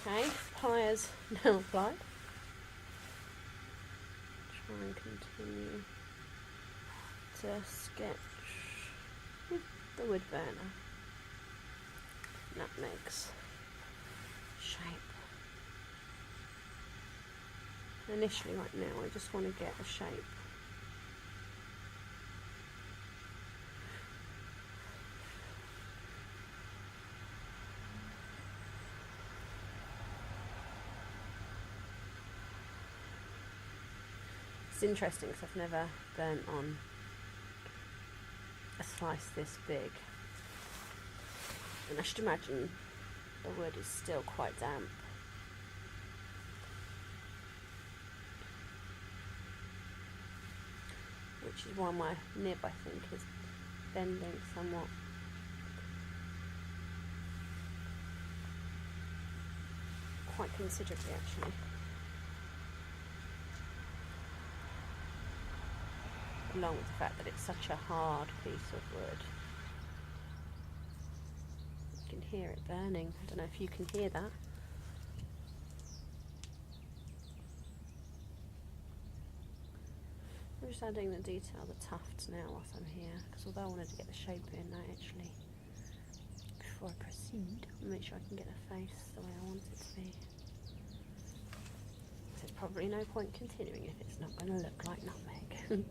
Okay, pliers now applied. Try and continue to sketch with the wood burner nutmeg's shape. Initially, right now, I just want to get a shape. It's interesting because I've never burnt on a slice this big, and I should imagine the wood is still quite damp. Which is why my nib, I think, is bending somewhat. Quite considerably, actually. Along with the fact that it's such a hard piece of wood. You can hear it burning. I don't know if you can hear that. I'm just adding the detail, the tufts now whilst I'm here, because although I wanted to get the shape in, I actually, before I proceed, I'll make sure I can get a face the way I want it to be. There's probably no point continuing if it's not going to look like nutmeg.